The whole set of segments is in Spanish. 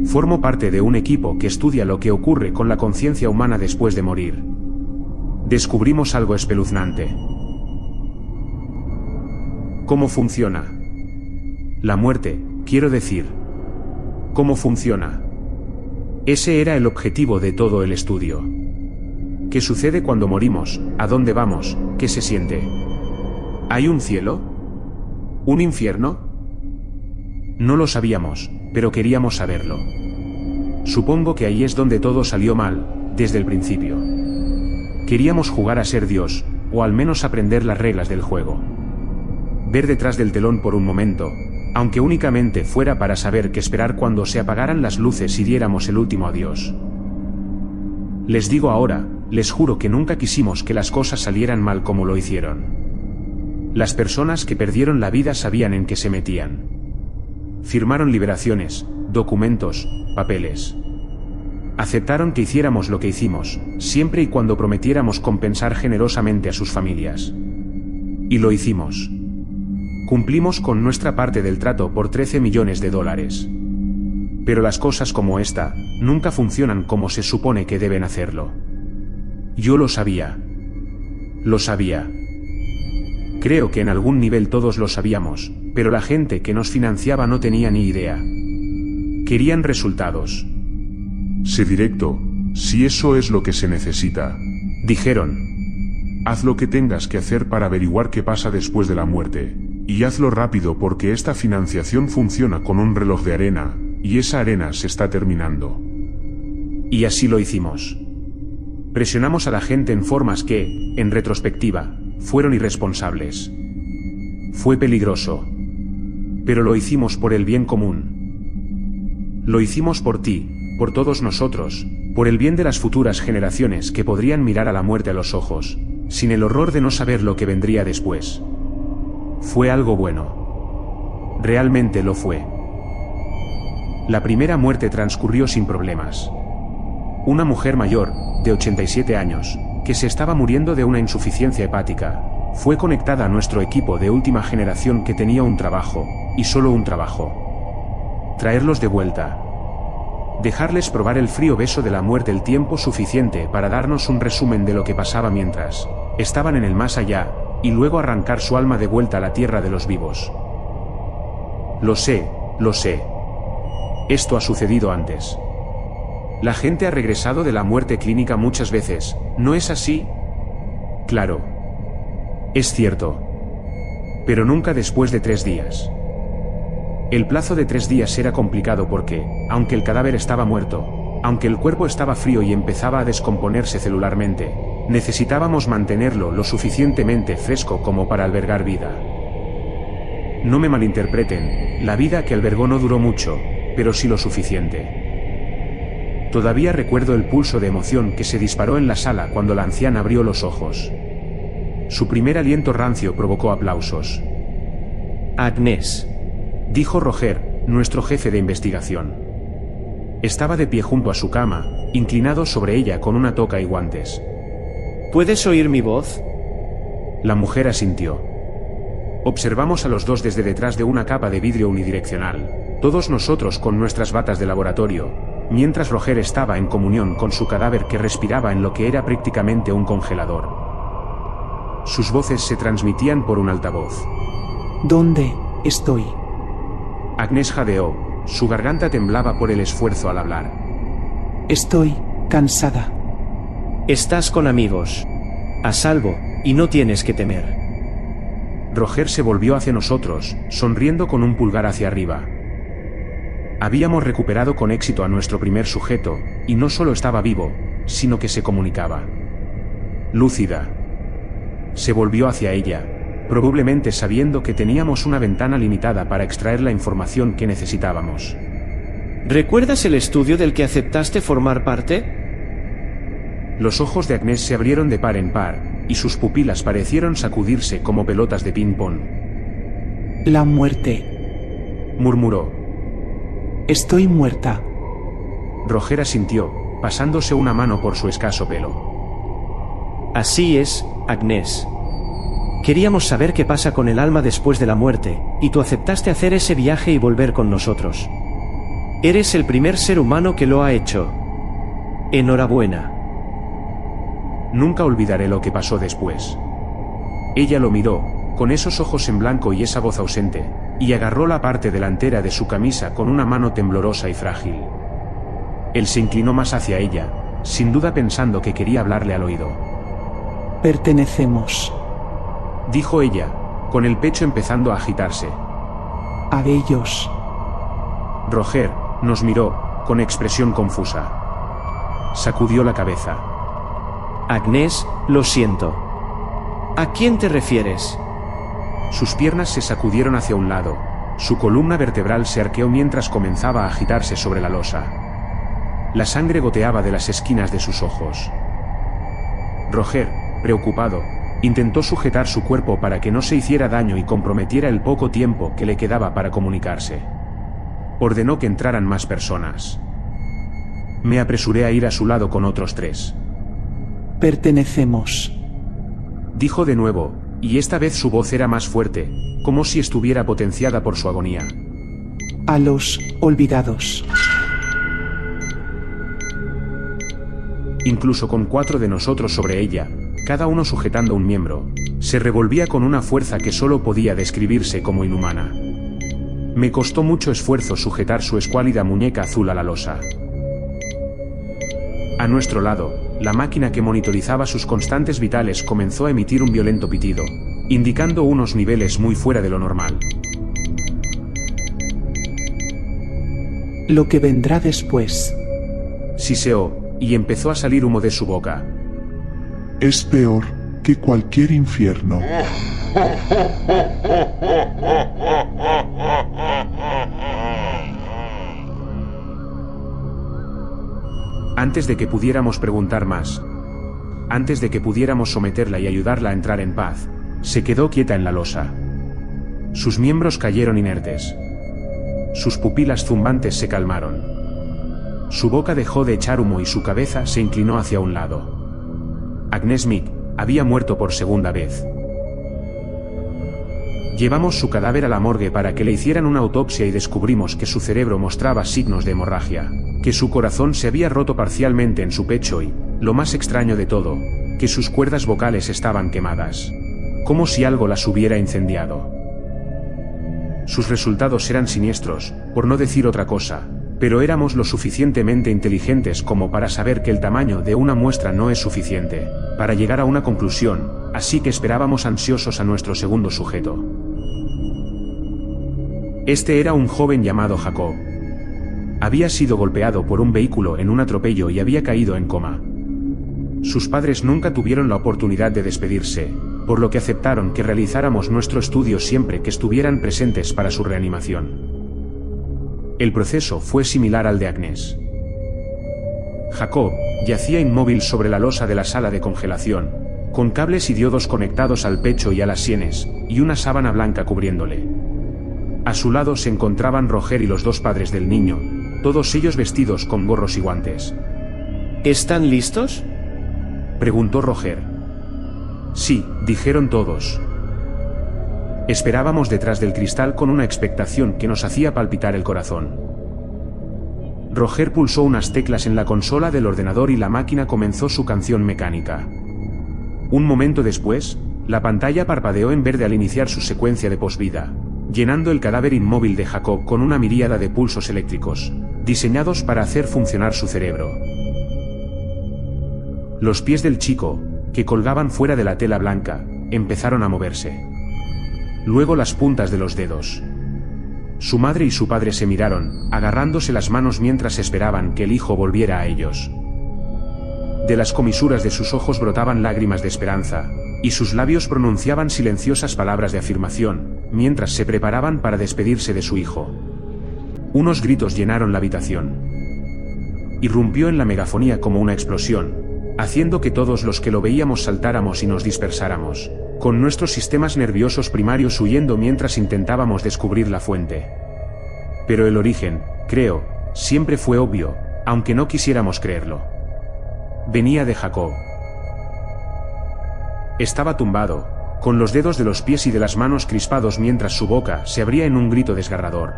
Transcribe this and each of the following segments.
Formo parte de un equipo que estudia lo que ocurre con la conciencia humana después de morir. Descubrimos algo espeluznante. ¿Cómo funciona? La muerte, quiero decir. ¿Cómo funciona? Ese era el objetivo de todo el estudio. ¿Qué sucede cuando morimos? ¿A dónde vamos? ¿Qué se siente? ¿Hay un cielo? ¿Un infierno? No lo sabíamos, pero queríamos saberlo. Supongo que ahí es donde todo salió mal, desde el principio. Queríamos jugar a ser Dios, o al menos aprender las reglas del juego. Ver detrás del telón por un momento, aunque únicamente fuera para saber qué esperar cuando se apagaran las luces y diéramos el último adiós. Les digo ahora, les juro que nunca quisimos que las cosas salieran mal como lo hicieron. Las personas que perdieron la vida sabían en qué se metían. Firmaron liberaciones, documentos, papeles. Aceptaron que hiciéramos lo que hicimos, siempre y cuando prometiéramos compensar generosamente a sus familias. Y lo hicimos. Cumplimos con nuestra parte del trato por $13 millones. Pero las cosas como esta, nunca funcionan como se supone que deben hacerlo. Yo lo sabía. Lo sabía. Creo que en algún nivel todos lo sabíamos, pero la gente que nos financiaba no tenía ni idea. Querían resultados. Sé directo, si eso es lo que se necesita. Dijeron. Haz lo que tengas que hacer para averiguar qué pasa después de la muerte. Y hazlo rápido porque esta financiación funciona con un reloj de arena, y esa arena se está terminando. Y así lo hicimos. Presionamos a la gente en formas que, en retrospectiva, fueron irresponsables. Fue peligroso. Pero lo hicimos por el bien común. Lo hicimos por ti, por todos nosotros, por el bien de las futuras generaciones que podrían mirar a la muerte a los ojos, sin el horror de no saber lo que vendría después. Fue algo bueno. Realmente lo fue. La primera muerte transcurrió sin problemas. Una mujer mayor, de 87 años, que se estaba muriendo de una insuficiencia hepática, fue conectada a nuestro equipo de última generación que tenía un trabajo, y solo un trabajo. Traerlos de vuelta. Dejarles probar el frío beso de la muerte el tiempo suficiente para darnos un resumen de lo que pasaba mientras estaban en el más allá, y luego arrancar su alma de vuelta a la tierra de los vivos. Lo sé, lo sé. Esto ha sucedido antes. La gente ha regresado de la muerte clínica muchas veces, ¿no es así? Claro. Es cierto. Pero nunca después de 3 días. El plazo de 3 días era complicado porque, aunque el cadáver estaba muerto, aunque el cuerpo estaba frío y empezaba a descomponerse celularmente, necesitábamos mantenerlo lo suficientemente fresco como para albergar vida. No me malinterpreten, la vida que albergó no duró mucho, pero sí lo suficiente. Todavía recuerdo el pulso de emoción que se disparó en la sala cuando la anciana abrió los ojos. Su primer aliento rancio provocó aplausos. Agnès, dijo Roger, nuestro jefe de investigación. Estaba de pie junto a su cama, inclinado sobre ella con una toca y guantes. ¿Puedes oír mi voz? La mujer asintió. Observamos a los dos desde detrás de una capa de vidrio unidireccional, todos nosotros con nuestras batas de laboratorio, mientras Roger estaba en comunión con su cadáver que respiraba en lo que era prácticamente un congelador. Sus voces se transmitían por un altavoz. ¿Dónde estoy? Agnès jadeó, su garganta temblaba por el esfuerzo al hablar. Estoy cansada. Estás con amigos. A salvo, y no tienes que temer. Roger se volvió hacia nosotros, sonriendo con un pulgar hacia arriba. Habíamos recuperado con éxito a nuestro primer sujeto, y no solo estaba vivo, sino que se comunicaba. Lúcida. Se volvió hacia ella, probablemente sabiendo que teníamos una ventana limitada para extraer la información que necesitábamos. ¿Recuerdas el estudio del que aceptaste formar parte? Los ojos de Agnès se abrieron de par en par, y sus pupilas parecieron sacudirse como pelotas de ping-pong. La muerte, murmuró. Estoy muerta. Roger asintió, pasándose una mano por su escaso pelo. Así es, Agnès. Queríamos saber qué pasa con el alma después de la muerte, y tú aceptaste hacer ese viaje y volver con nosotros. Eres el primer ser humano que lo ha hecho. Enhorabuena. Nunca olvidaré lo que pasó después. Ella lo miró, con esos ojos en blanco y esa voz ausente, y agarró la parte delantera de su camisa con una mano temblorosa y frágil. Él se inclinó más hacia ella, sin duda pensando que quería hablarle al oído. Pertenecemos Dijo ella, con el pecho empezando a agitarse. a ellos. Roger nos miró, con expresión confusa. Sacudió la cabeza. Agnès, lo siento. ¿A quién te refieres? Sus piernas se sacudieron hacia un lado, su columna vertebral se arqueó mientras comenzaba a agitarse sobre la losa. La sangre goteaba de las esquinas de sus ojos. Roger, preocupado, intentó sujetar su cuerpo para que no se hiciera daño y comprometiera el poco tiempo que le quedaba para comunicarse. Ordenó que entraran más personas. Me apresuré a ir a su lado con otros 3. Pertenecemos Dijo de nuevo, y esta vez su voz era más fuerte, como si estuviera potenciada por su agonía. a los olvidados. Incluso con 4 de nosotros sobre ella, cada uno sujetando un miembro, se revolvía con una fuerza que solo podía describirse como inhumana. Me costó mucho esfuerzo sujetar su escuálida muñeca azul a la losa. A nuestro lado, la máquina que monitorizaba sus constantes vitales comenzó a emitir un violento pitido, indicando unos niveles muy fuera de lo normal. Lo que vendrá después. Siseó, y empezó a salir humo de su boca. Es peor que cualquier infierno. Antes de que pudiéramos preguntar más, antes de que pudiéramos someterla y ayudarla a entrar en paz, se quedó quieta en la losa. Sus miembros cayeron inertes. Sus pupilas zumbantes se calmaron. Su boca dejó de echar humo y su cabeza se inclinó hacia un lado. Agnès Meek había muerto por segunda vez. Llevamos su cadáver a la morgue para que le hicieran una autopsia y descubrimos que su cerebro mostraba signos de hemorragia, que su corazón se había roto parcialmente en su pecho y, lo más extraño de todo, que sus cuerdas vocales estaban quemadas, como si algo las hubiera incendiado. Sus resultados eran siniestros, por no decir otra cosa, pero éramos lo suficientemente inteligentes como para saber que el tamaño de una muestra no es suficiente para llegar a una conclusión, así que esperábamos ansiosos a nuestro segundo sujeto. Este era un joven llamado Jacob. Había sido golpeado por un vehículo en un atropello y había caído en coma. Sus padres nunca tuvieron la oportunidad de despedirse, por lo que aceptaron que realizáramos nuestro estudio siempre que estuvieran presentes para su reanimación. El proceso fue similar al de Agnès. Jacob yacía inmóvil sobre la losa de la sala de congelación, con cables y diodos conectados al pecho y a las sienes, y una sábana blanca cubriéndole. A su lado se encontraban Roger y los 2 padres del niño, todos ellos vestidos con gorros y guantes. ¿Están listos? Preguntó Roger. Sí, dijeron todos. Esperábamos detrás del cristal con una expectación que nos hacía palpitar el corazón. Roger pulsó unas teclas en la consola del ordenador y la máquina comenzó su canción mecánica. Un momento después, la pantalla parpadeó en verde al iniciar su secuencia de posvida, llenando el cadáver inmóvil de Jacob con una miríada de pulsos eléctricos, diseñados para hacer funcionar su cerebro. Los pies del chico, que colgaban fuera de la tela blanca, empezaron a moverse. Luego las puntas de los dedos. Su madre y su padre se miraron, agarrándose las manos mientras esperaban que el hijo volviera a ellos. De las comisuras de sus ojos brotaban lágrimas de esperanza, y sus labios pronunciaban silenciosas palabras de afirmación, mientras se preparaban para despedirse de su hijo. Unos gritos llenaron la habitación. Irrumpió en la megafonía como una explosión, haciendo que todos los que lo veíamos saltáramos y nos dispersáramos, con nuestros sistemas nerviosos primarios huyendo mientras intentábamos descubrir la fuente. Pero el origen, creo, siempre fue obvio, aunque no quisiéramos creerlo. Venía de Jacob. Estaba tumbado, con los dedos de los pies y de las manos crispados mientras su boca se abría en un grito desgarrador.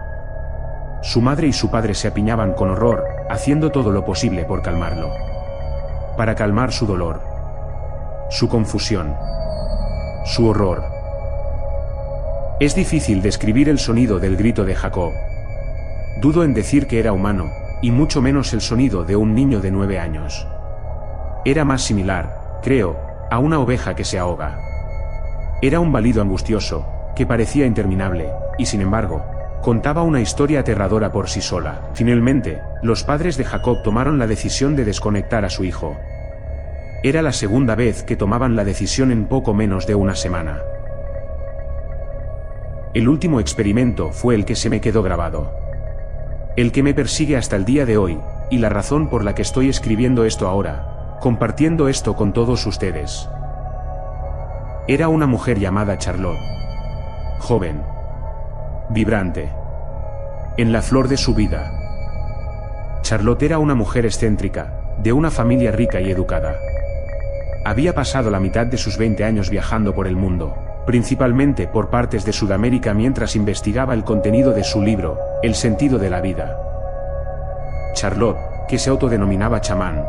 Su madre y su padre se apiñaban con horror, haciendo todo lo posible por calmarlo. Para calmar su dolor, su confusión, su horror. Es difícil describir el sonido del grito de Jacob. Dudo en decir que era humano, y mucho menos el sonido de un niño de 9 años. Era más similar, creo, a una oveja que se ahoga. Era un balido angustioso, que parecía interminable, y sin embargo, contaba una historia aterradora por sí sola. Finalmente, los padres de Jacob tomaron la decisión de desconectar a su hijo. Era la segunda vez que tomaban la decisión en poco menos de una semana. El último experimento fue el que se me quedó grabado. El que me persigue hasta el día de hoy, y la razón por la que estoy escribiendo esto ahora, compartiendo esto con todos ustedes. Era una mujer llamada Charlotte. Joven. Vibrante. En la flor de su vida. Charlotte era una mujer excéntrica, de una familia rica y educada. Había pasado la mitad de sus 20 años viajando por el mundo, principalmente por partes de Sudamérica mientras investigaba el contenido de su libro, El sentido de la vida. Charlotte, que se autodenominaba chamán,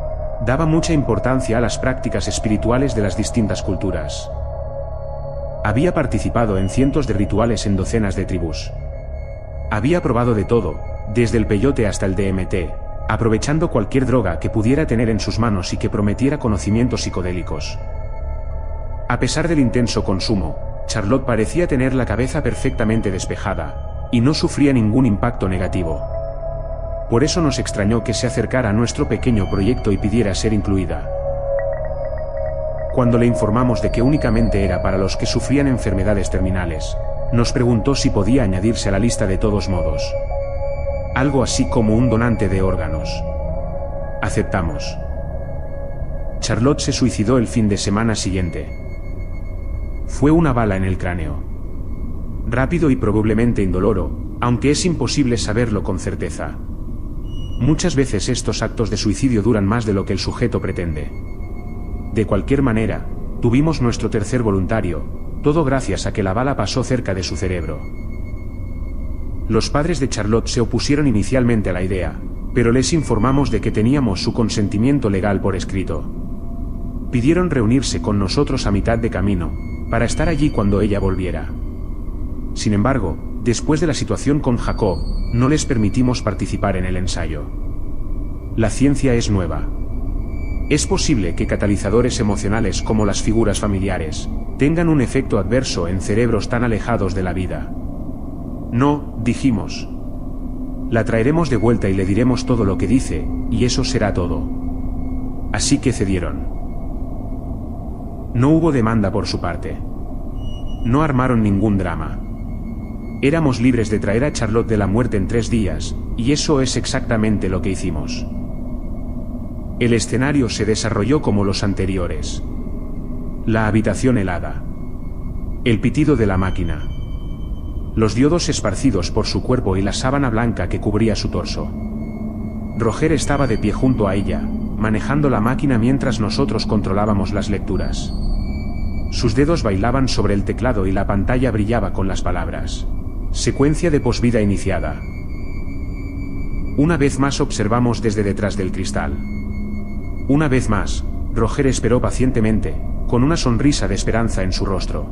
daba mucha importancia a las prácticas espirituales de las distintas culturas. Había participado en cientos de rituales en docenas de tribus. Había probado de todo, desde el peyote hasta el DMT, aprovechando cualquier droga que pudiera tener en sus manos y que prometiera conocimientos psicodélicos. A pesar del intenso consumo, Charlotte parecía tener la cabeza perfectamente despejada, y no sufría ningún impacto negativo. Por eso nos extrañó que se acercara a nuestro pequeño proyecto y pidiera ser incluida. Cuando le informamos de que únicamente era para los que sufrían enfermedades terminales, nos preguntó si podía añadirse a la lista de todos modos. Algo así como un donante de órganos. Aceptamos. Charlotte se suicidó el fin de semana siguiente. Fue una bala en el cráneo. Rápido y probablemente indoloro, aunque es imposible saberlo con certeza. Muchas veces estos actos de suicidio duran más de lo que el sujeto pretende. De cualquier manera, tuvimos nuestro tercer voluntario, todo gracias a que la bala pasó cerca de su cerebro. Los padres de Charlotte se opusieron inicialmente a la idea, pero les informamos de que teníamos su consentimiento legal por escrito. Pidieron reunirse con nosotros a mitad de camino, para estar allí cuando ella volviera. Sin embargo, después de la situación con Jacob, no les permitimos participar en el ensayo. La ciencia es nueva. Es posible que catalizadores emocionales como las figuras familiares tengan un efecto adverso en cerebros tan alejados de la vida. No, dijimos. La traeremos de vuelta y le diremos todo lo que dice, y eso será todo. Así que cedieron. No hubo demanda por su parte. No armaron ningún drama. Éramos libres de traer a Charlotte de la muerte en 3 días, y eso es exactamente lo que hicimos. El escenario se desarrolló como los anteriores. La habitación helada. El pitido de la máquina. Los diodos esparcidos por su cuerpo y la sábana blanca que cubría su torso. Roger estaba de pie junto a ella, manejando la máquina mientras nosotros controlábamos las lecturas. Sus dedos bailaban sobre el teclado y la pantalla brillaba con las palabras. Secuencia de posvida iniciada. Una vez más observamos desde detrás del cristal. Una vez más, Roger esperó pacientemente, con una sonrisa de esperanza en su rostro.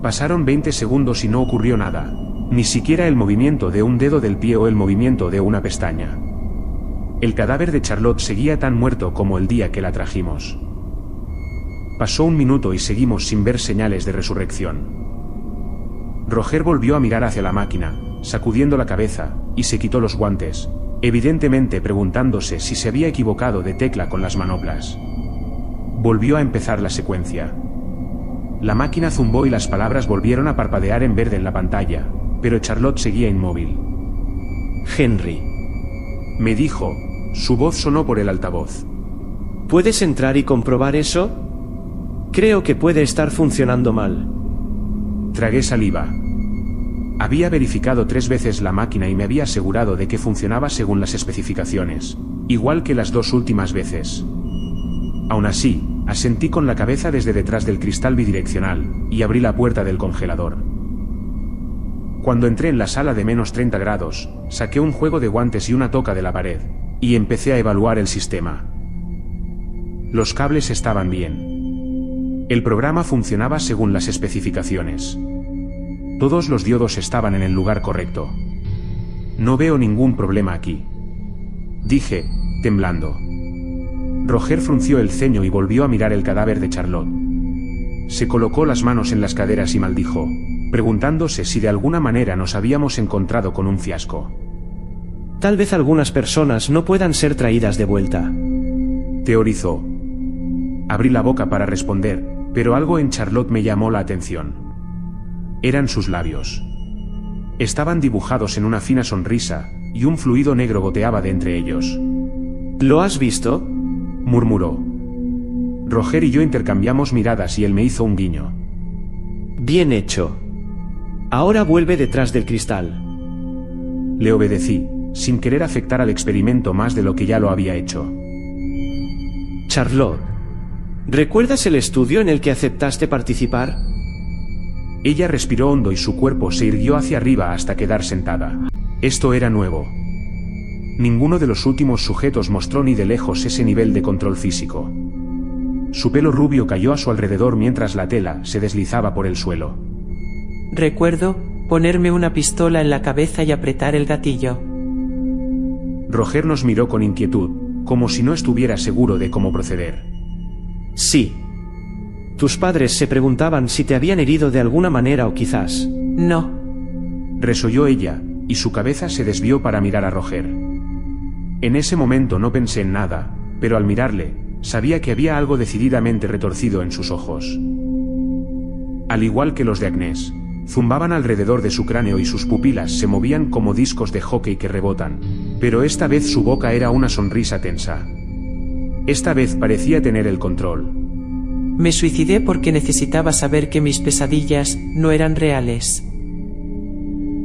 Pasaron 20 segundos y no ocurrió nada, ni siquiera el movimiento de un dedo del pie o el movimiento de una pestaña. El cadáver de Charlotte seguía tan muerto como el día que la trajimos. Pasó 1 minuto y seguimos sin ver señales de resurrección. Roger volvió a mirar hacia la máquina, sacudiendo la cabeza, y se quitó los guantes, evidentemente preguntándose si se había equivocado de tecla con las manoplas. Volvió a empezar la secuencia. La máquina zumbó y las palabras volvieron a parpadear en verde en la pantalla, pero Charlotte seguía inmóvil. Henry. Me dijo, su voz sonó por el altavoz. ¿Puedes entrar y comprobar eso? Creo que puede estar funcionando mal. Tragué saliva. Había verificado 3 veces la máquina y me había asegurado de que funcionaba según las especificaciones, igual que las 2 últimas veces. Aún así, asentí con la cabeza desde detrás del cristal bidireccional, y abrí la puerta del congelador. Cuando entré en la sala de -30 grados, saqué un juego de guantes y una toca de la pared, y empecé a evaluar el sistema. Los cables estaban bien. El programa funcionaba según las especificaciones. Todos los diodos estaban en el lugar correcto. No veo ningún problema aquí, dije, temblando. Roger frunció el ceño y volvió a mirar el cadáver de Charlotte. Se colocó las manos en las caderas y maldijo, preguntándose si de alguna manera nos habíamos encontrado con un fiasco. Tal vez algunas personas no puedan ser traídas de vuelta, teorizó. Abrí la boca para responder, pero algo en Charlotte me llamó la atención. Eran sus labios. Estaban dibujados en una fina sonrisa, y un fluido negro goteaba de entre ellos. ¿Lo has visto?, murmuró. Roger y yo intercambiamos miradas y él me hizo un guiño. Bien hecho. Ahora vuelve detrás del cristal. Le obedecí, sin querer afectar al experimento más de lo que ya lo había hecho. Charlotte, ¿recuerdas el estudio en el que aceptaste participar? Ella respiró hondo y su cuerpo se irguió hacia arriba hasta quedar sentada. Esto era nuevo. Ninguno de los últimos sujetos mostró ni de lejos ese nivel de control físico. Su pelo rubio cayó a su alrededor mientras la tela se deslizaba por el suelo. Recuerdo ponerme una pistola en la cabeza y apretar el gatillo. Roger nos miró con inquietud, como si no estuviera seguro de cómo proceder. Sí. Tus padres se preguntaban si te habían herido de alguna manera o quizás... No. Resolló ella, y su cabeza se desvió para mirar a Roger. En ese momento no pensé en nada, pero al mirarle, sabía que había algo decididamente retorcido en sus ojos. Al igual que los de Agnes, zumbaban alrededor de su cráneo y sus pupilas se movían como discos de hockey que rebotan, pero esta vez su boca era una sonrisa tensa. Esta vez parecía tener el control. Me suicidé porque necesitaba saber que mis pesadillas no eran reales.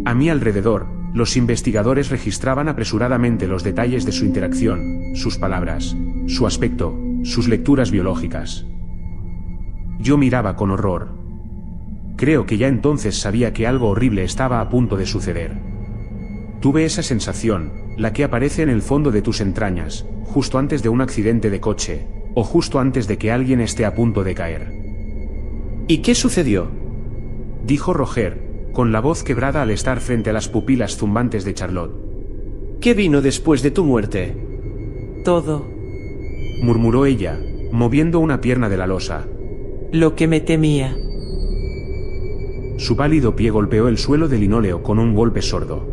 A mi alrededor, los investigadores registraban apresuradamente los detalles de su interacción, sus palabras, su aspecto, sus lecturas biológicas. Yo miraba con horror. Creo que ya entonces sabía que algo horrible estaba a punto de suceder. Tuve esa sensación, la que aparece en el fondo de tus entrañas, justo antes de un accidente de coche, o justo antes de que alguien esté a punto de caer. ¿Y qué sucedió?, dijo Roger, con la voz quebrada al estar frente a las pupilas zumbantes de Charlotte. ¿Qué vino después de tu muerte? Todo. Murmuró ella, moviendo una pierna de la losa. Lo que me temía. Su pálido pie golpeó el suelo de linóleo con un golpe sordo.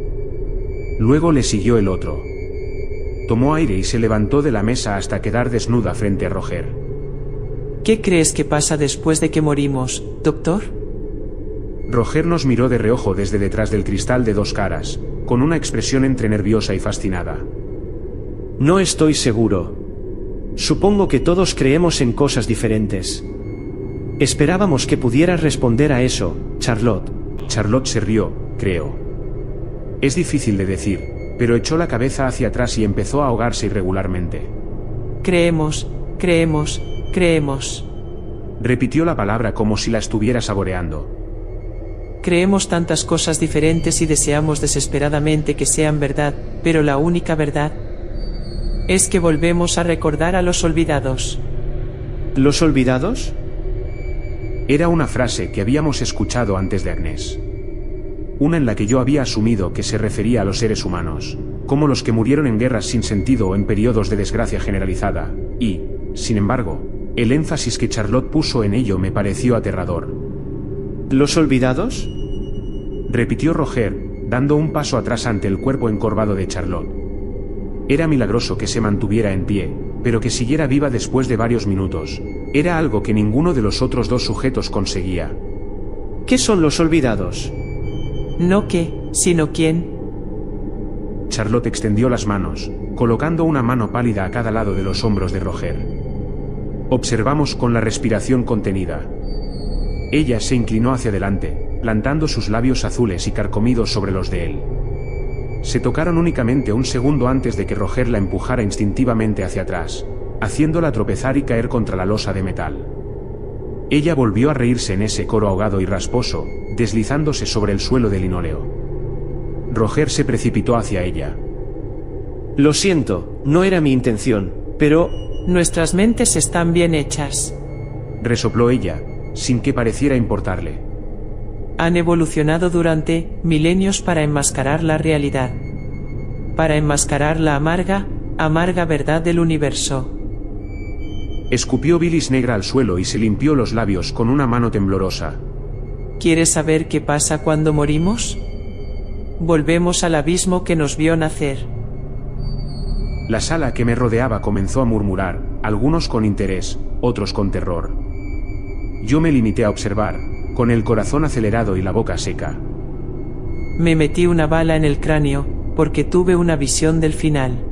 Luego le siguió el otro. Tomó aire y se levantó de la mesa hasta quedar desnuda frente a Roger. ¿Qué crees que pasa después de que morimos, doctor? Roger nos miró de reojo desde detrás del cristal de dos caras, con una expresión entre nerviosa y fascinada. No estoy seguro. Supongo que todos creemos en cosas diferentes. Esperábamos que pudieras responder a eso, Charlotte. Charlotte se rió, creo. Es difícil de decir, pero echó la cabeza hacia atrás y empezó a ahogarse irregularmente. Creemos, creemos, creemos. Repitió la palabra como si la estuviera saboreando. Creemos tantas cosas diferentes y deseamos desesperadamente que sean verdad, pero la única verdad es que volvemos a recordar a los olvidados. ¿Los olvidados? Era una frase que habíamos escuchado antes de Agnes. Una en la que yo había asumido que se refería a los seres humanos, como los que murieron en guerras sin sentido o en periodos de desgracia generalizada, y, sin embargo, el énfasis que Charlotte puso en ello me pareció aterrador. ¿Los olvidados?, repitió Roger, dando un paso atrás ante el cuerpo encorvado de Charlotte. Era milagroso que se mantuviera en pie, pero que siguiera viva después de varios minutos. Era algo que ninguno de los otros dos sujetos conseguía. ¿Qué son los olvidados? No qué, sino quién. Charlotte extendió las manos, colocando una mano pálida a cada lado de los hombros de Roger. Observamos con la respiración contenida. Ella se inclinó hacia adelante, plantando sus labios azules y carcomidos sobre los de él. Se tocaron únicamente un segundo antes de que Roger la empujara instintivamente hacia atrás, haciéndola tropezar y caer contra la losa de metal. Ella volvió a reírse en ese coro ahogado y rasposo, deslizándose sobre el suelo de linóleo. Roger se precipitó hacia ella. Lo siento, no era mi intención, pero... Nuestras mentes están bien hechas. Resopló ella, sin que pareciera importarle. Han evolucionado durante milenios para enmascarar la realidad. Para enmascarar la amarga verdad del universo. Escupió bilis negra al suelo y se limpió los labios con una mano temblorosa. ¿Quieres saber qué pasa cuando morimos? Volvemos al abismo que nos vio nacer. La sala que me rodeaba comenzó a murmurar, algunos con interés, otros con terror. Yo me limité a observar, con el corazón acelerado y la boca seca. Me metí una bala en el cráneo, porque tuve una visión del final.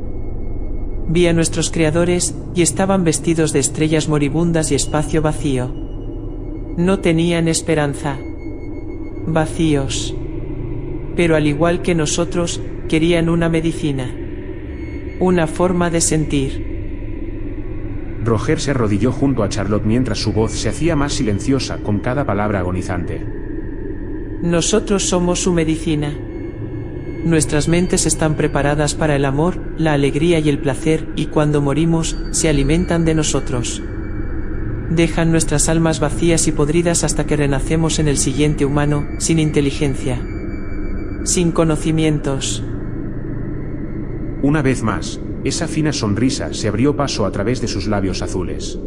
Vi a nuestros creadores, y estaban vestidos de estrellas moribundas y espacio vacío. No tenían esperanza. Vacíos. Pero al igual que nosotros, querían una medicina. Una forma de sentir. Roger se arrodilló junto a Charlotte mientras su voz se hacía más silenciosa con cada palabra agonizante. Nosotros somos su medicina. Nuestras mentes están preparadas para el amor, la alegría y el placer, y cuando morimos, se alimentan de nosotros. Dejan nuestras almas vacías y podridas hasta que renacemos en el siguiente humano, sin inteligencia. Sin conocimientos. Una vez más, esa fina sonrisa se abrió paso a través de sus labios azules.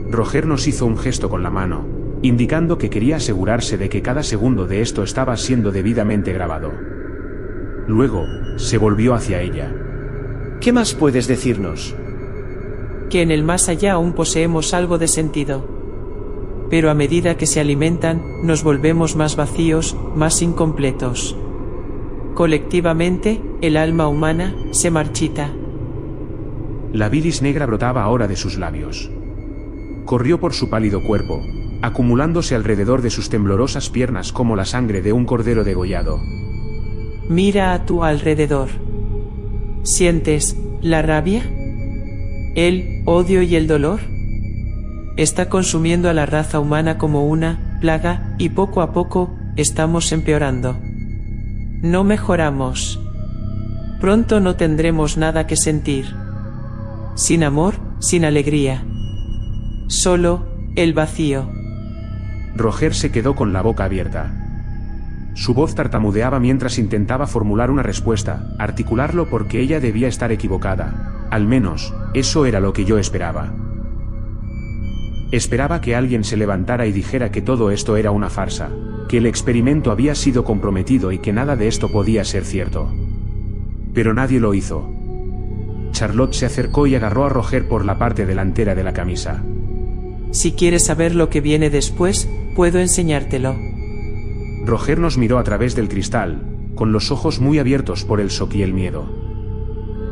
Roger nos hizo un gesto con la mano, indicando que quería asegurarse de que cada segundo de esto estaba siendo debidamente grabado. Luego, se volvió hacia ella. ¿Qué más puedes decirnos? Que en el más allá aún poseemos algo de sentido. Pero a medida que se alimentan, nos volvemos más vacíos, más incompletos. Colectivamente, el alma humana se marchita. La bilis negra brotaba ahora de sus labios. Corrió por su pálido cuerpo, acumulándose alrededor de sus temblorosas piernas como la sangre de un cordero degollado. Mira a tu alrededor. ¿Sientes la rabia? ¿El odio y el dolor? Está consumiendo a la raza humana como una plaga, y poco a poco, estamos empeorando. No mejoramos. Pronto no tendremos nada que sentir. Sin amor, sin alegría. Solo el vacío. Roger se quedó con la boca abierta. Su voz tartamudeaba mientras intentaba formular una respuesta, articularlo porque ella debía estar equivocada. Al menos, eso era lo que yo esperaba. Esperaba que alguien se levantara y dijera que todo esto era una farsa, que el experimento había sido comprometido y que nada de esto podía ser cierto. Pero nadie lo hizo. Charlotte se acercó y agarró a Roger por la parte delantera de la camisa. Si quieres saber lo que viene después, puedo enseñártelo. Roger nos miró a través del cristal, con los ojos muy abiertos por el shock y el miedo.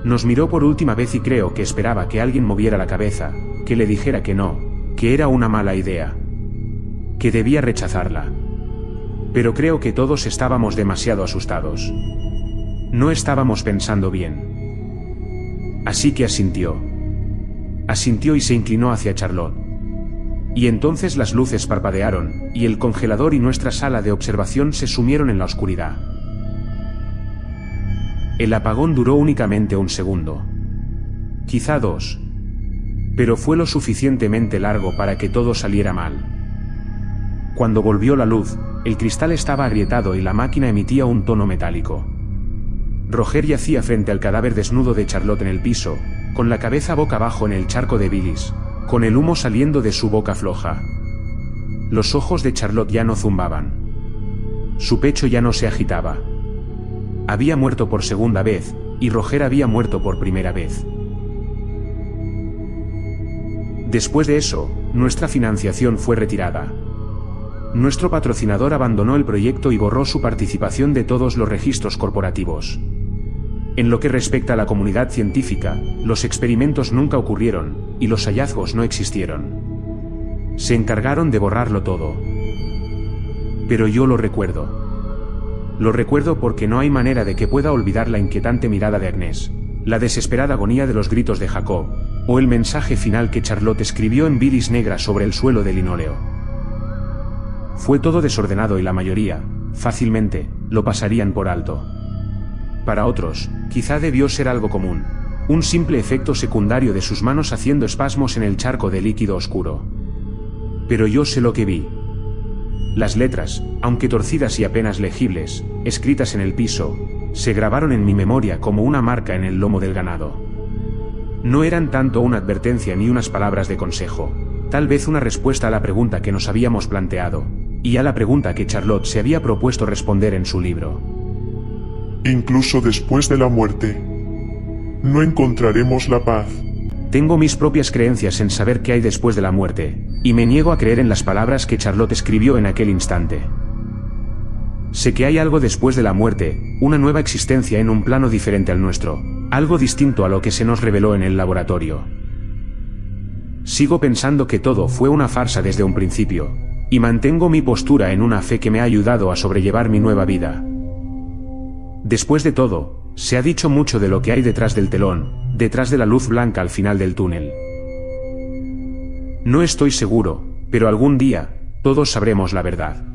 Nos miró por última vez y creo que esperaba que alguien moviera la cabeza, que le dijera que no, que era una mala idea, que debía rechazarla. Pero creo que todos estábamos demasiado asustados. No estábamos pensando bien. Así que asintió. Asintió y se inclinó hacia Charlotte. Y entonces las luces parpadearon, y el congelador y nuestra sala de observación se sumieron en la oscuridad. El apagón duró únicamente un segundo. Quizá 2. Pero fue lo suficientemente largo para que todo saliera mal. Cuando volvió la luz, el cristal estaba agrietado y la máquina emitía un tono metálico. Roger yacía frente al cadáver desnudo de Charlotte en el piso, con la cabeza boca abajo en el charco de bilis, con el humo saliendo de su boca floja. Los ojos de Charlotte ya no zumbaban. Su pecho ya no se agitaba. Había muerto por segunda vez, y Roger había muerto por primera vez. Después de eso, nuestra financiación fue retirada. Nuestro patrocinador abandonó el proyecto y borró su participación de todos los registros corporativos. En lo que respecta a la comunidad científica, los experimentos nunca ocurrieron, y los hallazgos no existieron. Se encargaron de borrarlo todo. Pero yo lo recuerdo. Lo recuerdo porque no hay manera de que pueda olvidar la inquietante mirada de Agnès, la desesperada agonía de los gritos de Jacob, o el mensaje final que Charlotte escribió en bilis negra sobre el suelo de linóleo. Fue todo desordenado y la mayoría, fácilmente, lo pasarían por alto. Para otros, quizá debió ser algo común. Un simple efecto secundario de sus manos haciendo espasmos en el charco de líquido oscuro. Pero yo sé lo que vi. Las letras, aunque torcidas y apenas legibles, escritas en el piso, se grabaron en mi memoria como una marca en el lomo del ganado. No eran tanto una advertencia ni unas palabras de consejo, tal vez una respuesta a la pregunta que nos habíamos planteado, y a la pregunta que Charlotte se había propuesto responder en su libro. Incluso después de la muerte, no encontraremos la paz. Tengo mis propias creencias en saber qué hay después de la muerte, y me niego a creer en las palabras que Charlotte escribió en aquel instante. Sé que hay algo después de la muerte, una nueva existencia en un plano diferente al nuestro, algo distinto a lo que se nos reveló en el laboratorio. Sigo pensando que todo fue una farsa desde un principio, y mantengo mi postura en una fe que me ha ayudado a sobrellevar mi nueva vida. Después de todo, se ha dicho mucho de lo que hay detrás del telón, detrás de la luz blanca al final del túnel. No estoy seguro, pero algún día, todos sabremos la verdad.